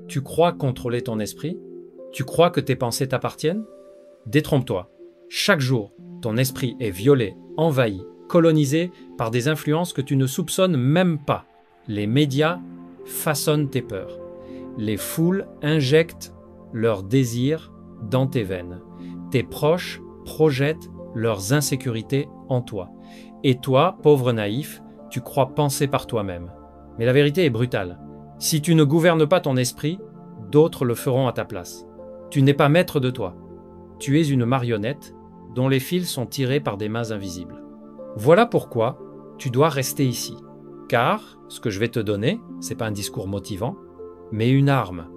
Tu crois contrôler ton esprit? Tu crois que tes pensées t'appartiennent? Détrompe-toi. Chaque jour, ton esprit est violé, envahi, colonisé par des influences que tu ne soupçonnes même pas. Les médias façonnent tes peurs. Les foules injectent leurs désirs dans tes veines. Tes proches projettent leurs insécurités en toi. Et toi, pauvre naïf, tu crois penser par toi-même. Mais la vérité est brutale. Si tu ne gouvernes pas ton esprit, d'autres le feront à ta place. Tu n'es pas maître de toi. Tu es une marionnette dont les fils sont tirés par des mains invisibles. Voilà pourquoi tu dois rester ici. Car ce que je vais te donner, ce n'est pas un discours motivant, mais une arme.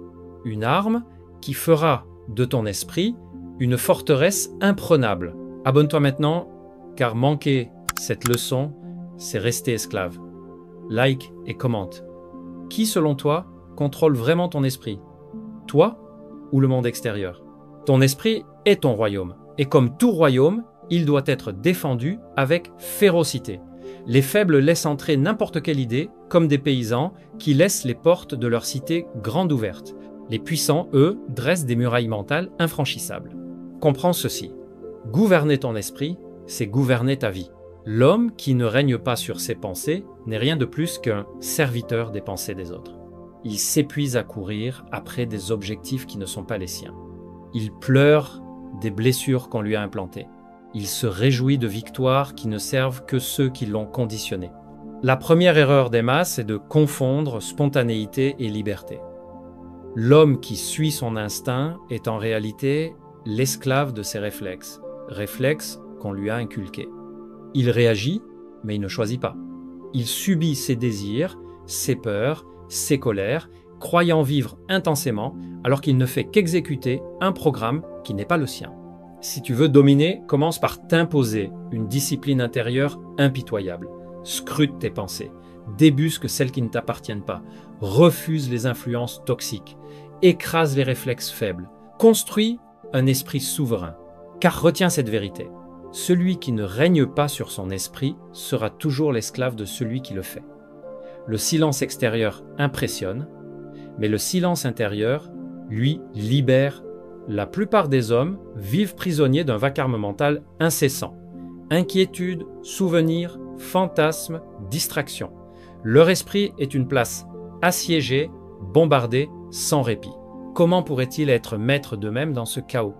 Une arme qui fera de ton esprit une forteresse imprenable. Abonne-toi maintenant, car manquer cette leçon, c'est rester esclave. Like et commente. Qui, selon toi, contrôle vraiment ton esprit? Toi ou le monde extérieur? Ton esprit est ton royaume. Et comme tout royaume, il doit être défendu avec férocité. Les faibles laissent entrer n'importe quelle idée, comme des paysans qui laissent les portes de leur cité grandes ouvertes. Les puissants, eux, dressent des murailles mentales infranchissables. Comprends ceci. Gouverner ton esprit, c'est gouverner ta vie. L'homme qui ne règne pas sur ses pensées n'est rien de plus qu'un serviteur des pensées des autres. Il s'épuise à courir après des objectifs qui ne sont pas les siens. Il pleure des blessures qu'on lui a implantées. Il se réjouit de victoires qui ne servent que ceux qui l'ont conditionné. La première erreur des masses est de confondre spontanéité et liberté. L'homme qui suit son instinct est en réalité l'esclave de ses réflexes, réflexes qu'on lui a inculqués. Il réagit, mais il ne choisit pas. Il subit ses désirs, ses peurs, ses colères, croyant vivre intensément, alors qu'il ne fait qu'exécuter un programme qui n'est pas le sien. Si tu veux dominer, commence par t'imposer une discipline intérieure impitoyable. Scrute tes pensées, débusque celles qui ne t'appartiennent pas, refuse les influences toxiques, écrase les réflexes faibles, construis un esprit souverain. Car retiens cette vérité. Celui qui ne règne pas sur son esprit sera toujours l'esclave de celui qui le fait. Le silence extérieur impressionne, mais le silence intérieur, lui, libère. La plupart des hommes vivent prisonniers d'un vacarme mental incessant. Inquiétude, souvenirs, fantasmes, distractions. Leur esprit est une place assiégée, bombardée, sans répit. Comment pourrait-il être maître d'eux-mêmes dans ce chaos?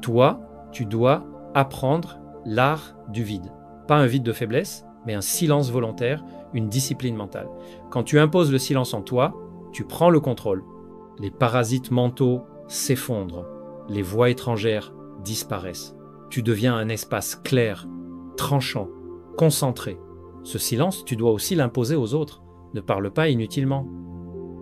Toi, tu dois apprendre l'art du vide. Pas un vide de faiblesse, mais un silence volontaire, une discipline mentale. Quand tu imposes le silence en toi, tu prends le contrôle. Les parasites mentaux s'effondrent. Les voix étrangères disparaissent. Tu deviens un espace clair, tranchant, concentré. Ce silence, tu dois aussi l'imposer aux autres. Ne parle pas inutilement.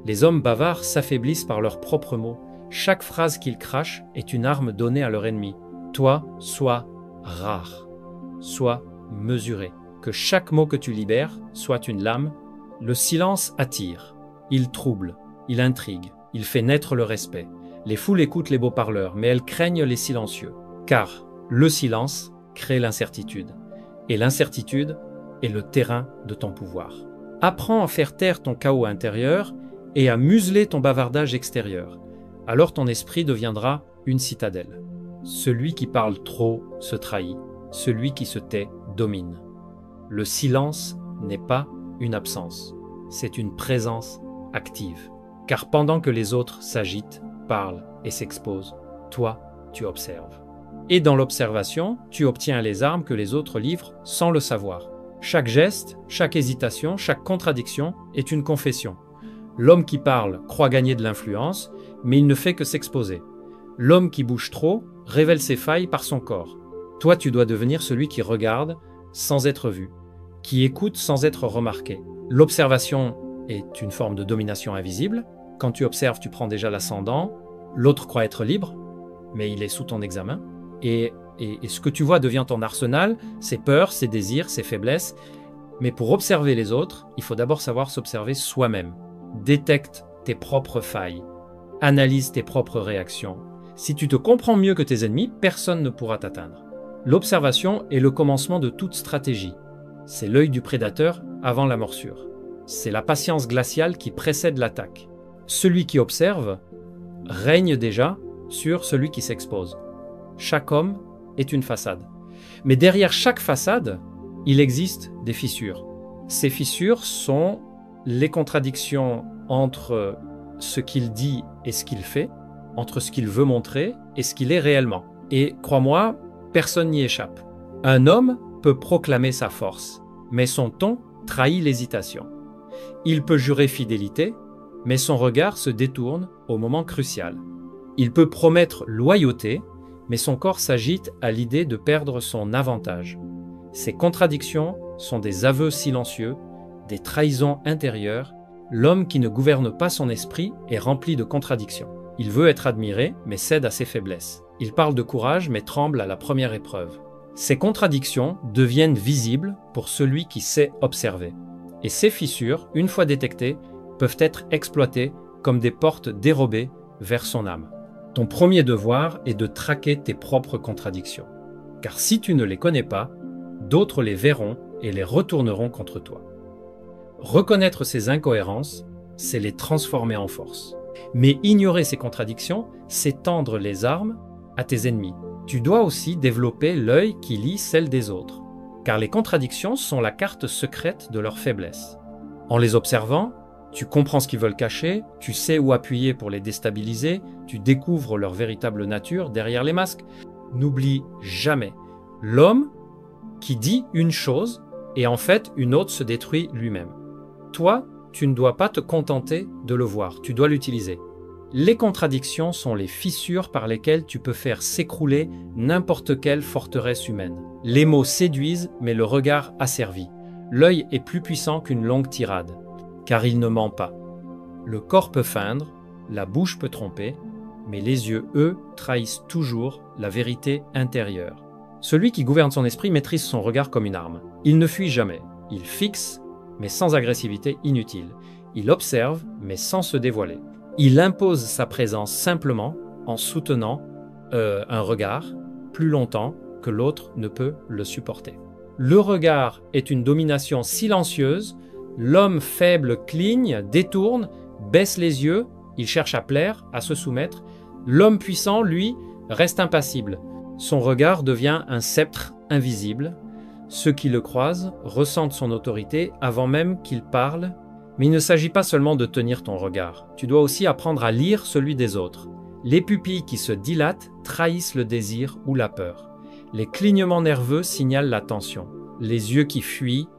Les hommes bavards s'affaiblissent par leurs propres mots. Chaque phrase qu'ils crachent est une arme donnée à leur ennemi. Toi, sois rare. Sois mesuré. Que chaque mot que tu libères soit une lame. Le silence attire. Il trouble. Il intrigue. Il fait naître le respect. Les foules écoutent les beaux parleurs, mais elles craignent les silencieux. Car le silence crée l'incertitude. Et l'incertitude est le terrain de ton pouvoir. Apprends à faire taire ton chaos intérieur et à museler ton bavardage extérieur. Alors ton esprit deviendra une citadelle. Celui qui parle trop se trahit. Celui qui se tait domine. Le silence n'est pas une absence. C'est une présence active. Car pendant que les autres s'agitent, parlent et s'exposent, toi, tu observes. Et dans l'observation, tu obtiens les armes que les autres livrent sans le savoir. Chaque geste, chaque hésitation, chaque contradiction est une confession. L'homme qui parle croit gagner de l'influence, mais il ne fait que s'exposer. L'homme qui bouge trop révèle ses failles par son corps. Toi, tu dois devenir celui qui regarde sans être vu, qui écoute sans être remarqué. L'observation est une forme de domination invisible. Quand tu observes, tu prends déjà l'ascendant. L'autre croit être libre, mais il est sous ton examen. Et ce que tu vois devient ton arsenal, ses peurs, ses désirs, ses faiblesses. Mais pour observer les autres, il faut d'abord savoir s'observer soi-même. Détecte tes propres failles. Analyse tes propres réactions. Si tu te comprends mieux que tes ennemis, personne ne pourra t'atteindre. L'observation est le commencement de toute stratégie. C'est l'œil du prédateur avant la morsure. C'est la patience glaciale qui précède l'attaque. Celui qui observe règne déjà sur celui qui s'expose. Chaque homme est une façade. Mais derrière chaque façade, il existe des fissures. Ces fissures sont les contradictions entre ce qu'il dit et ce qu'il fait, entre ce qu'il veut montrer et ce qu'il est réellement. Et crois-moi, personne n'y échappe. Un homme peut proclamer sa force, mais son ton trahit l'hésitation. Il peut jurer fidélité, mais son regard se détourne au moment crucial. Il peut promettre loyauté, mais son corps s'agite à l'idée de perdre son avantage. Ces contradictions sont des aveux silencieux, des trahisons intérieures. L'homme qui ne gouverne pas son esprit est rempli de contradictions. Il veut être admiré, mais cède à ses faiblesses. Il parle de courage, mais tremble à la première épreuve. Ces contradictions deviennent visibles pour celui qui sait observer. Et ces fissures, une fois détectées, peuvent être exploitées comme des portes dérobées vers son âme. Ton premier devoir est de traquer tes propres contradictions. Car si tu ne les connais pas, d'autres les verront et les retourneront contre toi. Reconnaître ces incohérences, c'est les transformer en force. Mais ignorer ces contradictions, c'est tendre les armes à tes ennemis. Tu dois aussi développer l'œil qui lit celles des autres, car les contradictions sont la carte secrète de leur faiblesse. En les observant, tu comprends ce qu'ils veulent cacher, tu sais où appuyer pour les déstabiliser, tu découvres leur véritable nature derrière les masques. N'oublie jamais, l'homme qui dit une chose et en fait une autre se détruit lui-même. Toi, tu ne dois pas te contenter de le voir, tu dois l'utiliser. Les contradictions sont les fissures par lesquelles tu peux faire s'écrouler n'importe quelle forteresse humaine. Les mots séduisent, mais le regard asservit. L'œil est plus puissant qu'une longue tirade, car il ne ment pas. Le corps peut feindre, la bouche peut tromper, mais les yeux, eux, trahissent toujours la vérité intérieure. Celui qui gouverne son esprit maîtrise son regard comme une arme. Il ne fuit jamais, il fixe, mais sans agressivité inutile. Il observe, mais sans se dévoiler. Il impose sa présence simplement en soutenant un regard plus longtemps que l'autre ne peut le supporter. Le regard est une domination silencieuse. L'homme faible cligne, détourne, baisse les yeux, il cherche à plaire, à se soumettre. L'homme puissant, lui, reste impassible. Son regard devient un sceptre invisible. Ceux qui le croisent ressentent son autorité avant même qu'il parle. Mais il ne s'agit pas seulement de tenir ton regard. Tu dois aussi apprendre à lire celui des autres. Les pupilles qui se dilatent trahissent le désir ou la peur. Les clignements nerveux signalent la tension. Les yeux qui fuient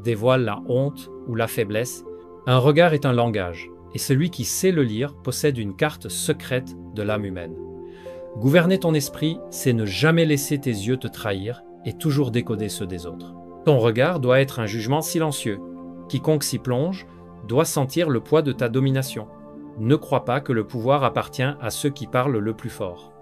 dévoilent la honte ou la faiblesse. Un regard est un langage, et celui qui sait le lire possède une carte secrète de l'âme humaine. Gouverner ton esprit, c'est ne jamais laisser tes yeux te trahir et toujours décoder ceux des autres. Ton regard doit être un jugement silencieux. Quiconque s'y plonge doit sentir le poids de ta domination. Ne crois pas que le pouvoir appartient à ceux qui parlent le plus fort.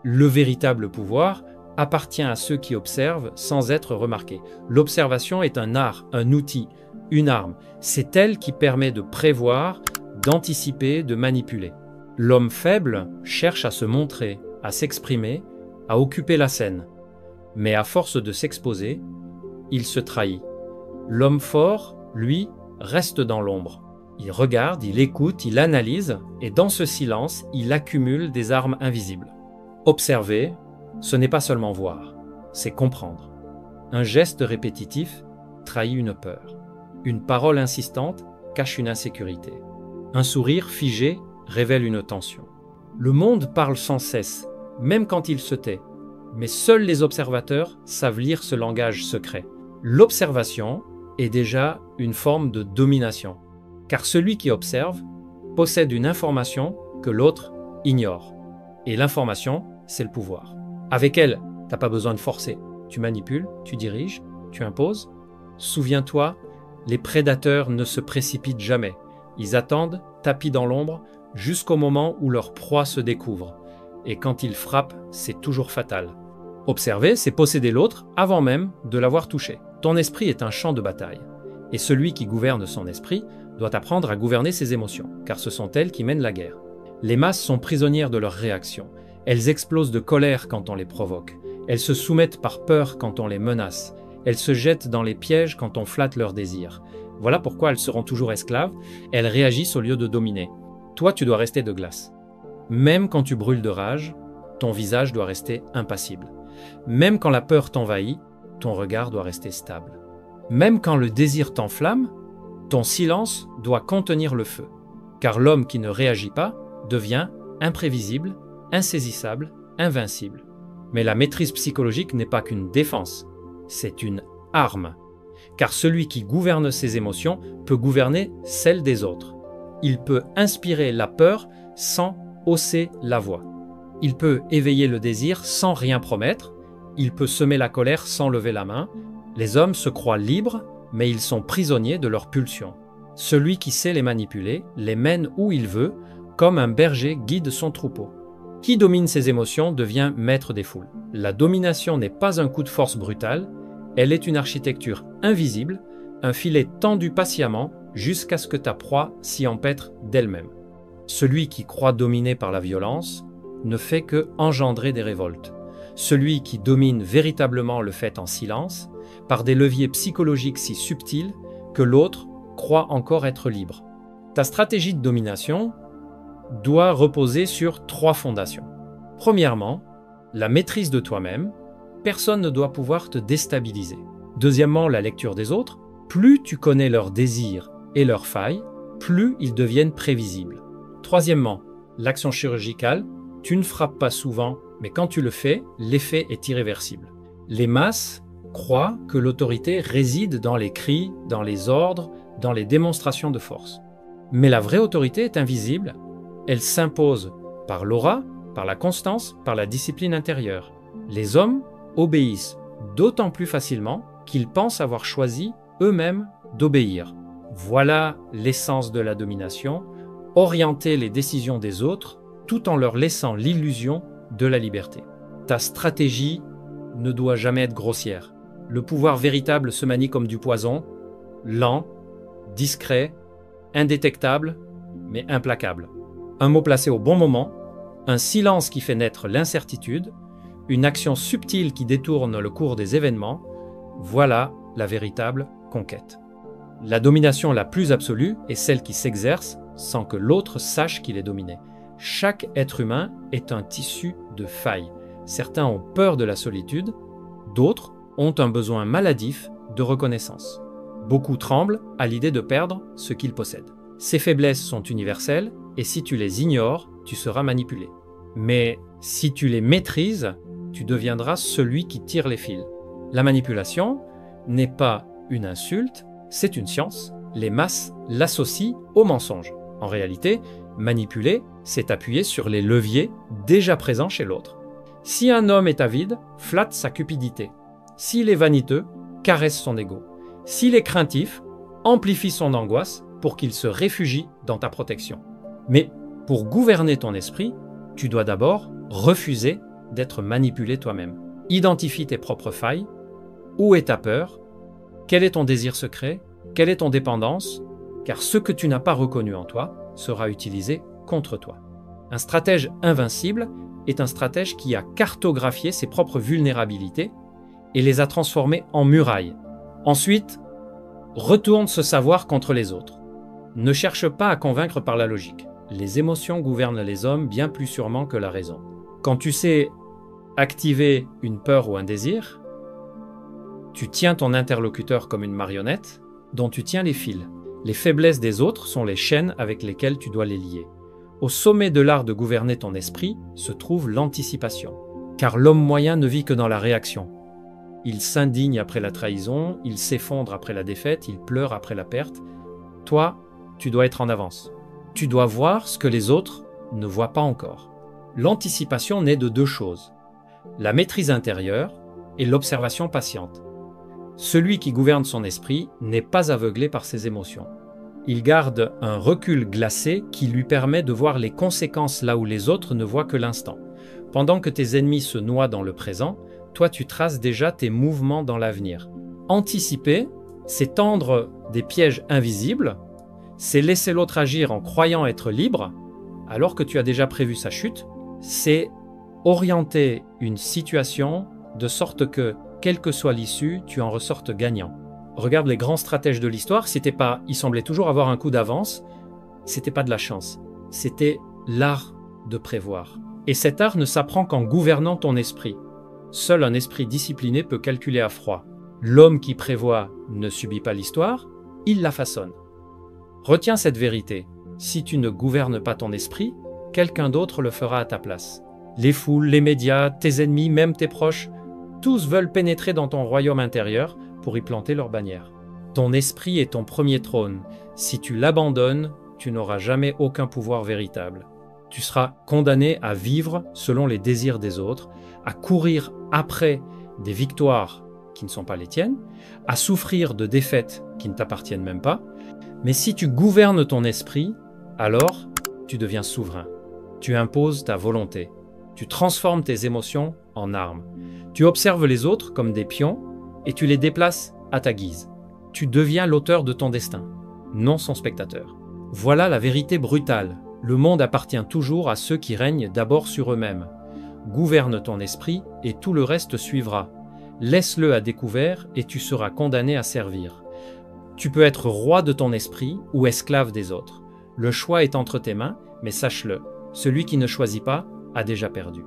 Le véritable pouvoir appartient à ceux qui observent sans être remarqués. L'observation est un art, un outil, une arme. C'est elle qui permet de prévoir, d'anticiper, de manipuler. L'homme faible cherche à se montrer, à s'exprimer, à occuper la scène. Mais à force de s'exposer, il se trahit. L'homme fort, lui, reste dans l'ombre. Il regarde, il écoute, il analyse, et dans ce silence, il accumule des armes invisibles. Observer, ce n'est pas seulement voir, c'est comprendre. Un geste répétitif trahit une peur. Une parole insistante cache une insécurité. Un sourire figé révèle une tension. Le monde parle sans cesse, même quand il se tait, mais seuls les observateurs savent lire ce langage secret. L'observation est déjà une forme de domination, car celui qui observe possède une information que l'autre ignore. Et l'information, c'est le pouvoir. Avec elle, tu n'as pas besoin de forcer. Tu manipules, tu diriges, tu imposes. Souviens-toi, les prédateurs ne se précipitent jamais. Ils attendent, tapis dans l'ombre, jusqu'au moment où leur proie se découvre. Et quand ils frappent, c'est toujours fatal. Observer, c'est posséder l'autre avant même de l'avoir touché. Ton esprit est un champ de bataille. Et celui qui gouverne son esprit doit apprendre à gouverner ses émotions, car ce sont elles qui mènent la guerre. Les masses sont prisonnières de leurs réactions. Elles explosent de colère quand on les provoque. Elles se soumettent par peur quand on les menace. Elles se jettent dans les pièges quand on flatte leurs désirs. Voilà pourquoi elles seront toujours esclaves. Elles réagissent au lieu de dominer. toi tu dois rester de glace. Même quand tu brûles de rage, ton visage doit rester impassible. Même quand la peur t'envahit, ton regard doit rester stable. Même quand le désir t'enflamme, ton silence doit contenir le feu. Car l'homme qui ne réagit pas devient imprévisible, insaisissable, invincible. Mais la maîtrise psychologique n'est pas qu'une défense, c'est une arme. Car celui qui gouverne ses émotions peut gouverner celles des autres. Il peut inspirer la peur sans hausser la voix. Il peut éveiller le désir sans rien promettre. Il peut semer la colère sans lever la main. Les hommes se croient libres, mais ils sont prisonniers de leurs pulsions. Celui qui sait les manipuler les mène où il veut, comme un berger guide son troupeau. Qui domine ses émotions devient maître des foules. La domination n'est pas un coup de force brutal, elle est une architecture invisible, un filet tendu patiemment jusqu'à ce que ta proie s'y empêtre d'elle-même. Celui qui croit dominer par la violence ne fait que engendrer des révoltes. Celui qui domine véritablement le fait en silence, par des leviers psychologiques si subtils que l'autre croit encore être libre. Ta stratégie de domination doit reposer sur 3 fondations. Premièrement, la maîtrise de toi-même. Personne ne doit pouvoir te déstabiliser. Deuxièmement, la lecture des autres. Plus tu connais leurs désirs et leurs failles, plus ils deviennent prévisibles. Troisièmement, l'action chirurgicale. Tu ne frappes pas souvent, mais quand tu le fais, l'effet est irréversible. Les masses croient que l'autorité réside dans les cris, dans les ordres, dans les démonstrations de force. Mais la vraie autorité est invisible. Elle s'impose par l'aura, par la constance, par la discipline intérieure. Les hommes obéissent d'autant plus facilement qu'ils pensent avoir choisi eux-mêmes d'obéir. Voilà l'essence de la domination, orienter les décisions des autres tout en leur laissant l'illusion de la liberté. Ta stratégie ne doit jamais être grossière. Le pouvoir véritable se manie comme du poison, lent, discret, indétectable, mais implacable. Un mot placé au bon moment, un silence qui fait naître l'incertitude, une action subtile qui détourne le cours des événements, voilà la véritable conquête. La domination la plus absolue est celle qui s'exerce sans que l'autre sache qu'il est dominé. Chaque être humain est un tissu de failles. Certains ont peur de la solitude, d'autres ont un besoin maladif de reconnaissance. Beaucoup tremblent à l'idée de perdre ce qu'ils possèdent. Ces faiblesses sont universelles et si tu les ignores, tu seras manipulé. Mais si tu les maîtrises, tu deviendras celui qui tire les fils. La manipulation n'est pas une insulte, c'est une science. Les masses l'associent au mensonge. En réalité, manipuler, c'est appuyer sur les leviers déjà présents chez l'autre. Si un homme est avide, flatte sa cupidité. S'il est vaniteux, caresse son ego. S'il est craintif, amplifie son angoisse pour qu'il se réfugie dans ta protection. Mais pour gouverner ton esprit, tu dois d'abord refuser d'être manipulé toi-même. Identifie tes propres failles. Où est ta peur? Quel est ton désir secret? Quelle est ton dépendance? Car ce que tu n'as pas reconnu en toi sera utilisé contre toi. Un stratège invincible est un stratège qui a cartographié ses propres vulnérabilités et les a transformées en murailles. Ensuite, retourne ce savoir contre les autres. Ne cherche pas à convaincre par la logique. Les émotions gouvernent les hommes bien plus sûrement que la raison. Quand tu sais activer une peur ou un désir, tu tiens ton interlocuteur comme une marionnette dont tu tiens les fils. Les faiblesses des autres sont les chaînes avec lesquelles tu dois les lier. Au sommet de l'art de gouverner ton esprit se trouve l'anticipation. Car l'homme moyen ne vit que dans la réaction. Il s'indigne après la trahison, il s'effondre après la défaite, il pleure après la perte. Toi, tu dois être en avance. Tu dois voir ce que les autres ne voient pas encore. L'anticipation naît de 2 choses. La maîtrise intérieure et l'observation patiente. Celui qui gouverne son esprit n'est pas aveuglé par ses émotions. Il garde un recul glacé qui lui permet de voir les conséquences là où les autres ne voient que l'instant. Pendant que tes ennemis se noient dans le présent, toi tu traces déjà tes mouvements dans l'avenir. Anticiper, c'est tendre des pièges invisibles, c'est laisser l'autre agir en croyant être libre, alors que tu as déjà prévu sa chute, c'est orienter une situation de sorte que, quelle que soit l'issue, tu en ressortes gagnant. Regarde les grands stratèges de l'histoire, ils semblaient toujours avoir un coup d'avance, c'était pas de la chance, c'était l'art de prévoir. Et cet art ne s'apprend qu'en gouvernant ton esprit. Seul un esprit discipliné peut calculer à froid. L'homme qui prévoit ne subit pas l'histoire, il la façonne. Retiens cette vérité. Si tu ne gouvernes pas ton esprit, quelqu'un d'autre le fera à ta place. Les foules, les médias, tes ennemis, même tes proches, tous veulent pénétrer dans ton royaume intérieur pour y planter leur bannière. Ton esprit est ton premier trône. Si tu l'abandonnes, tu n'auras jamais aucun pouvoir véritable. Tu seras condamné à vivre selon les désirs des autres, à courir après des victoires qui ne sont pas les tiennes, à souffrir de défaites qui ne t'appartiennent même pas. Mais si tu gouvernes ton esprit, alors tu deviens souverain. Tu imposes ta volonté. Tu transformes tes émotions en armes. Tu observes les autres comme des pions et tu les déplaces à ta guise. Tu deviens l'auteur de ton destin, non son spectateur. Voilà la vérité brutale. Le monde appartient toujours à ceux qui règnent d'abord sur eux-mêmes. Gouverne ton esprit et tout le reste suivra. Laisse-le à découvert et tu seras condamné à servir. Tu peux être roi de ton esprit ou esclave des autres. Le choix est entre tes mains, mais sache-le, celui qui ne choisit pas a déjà perdu.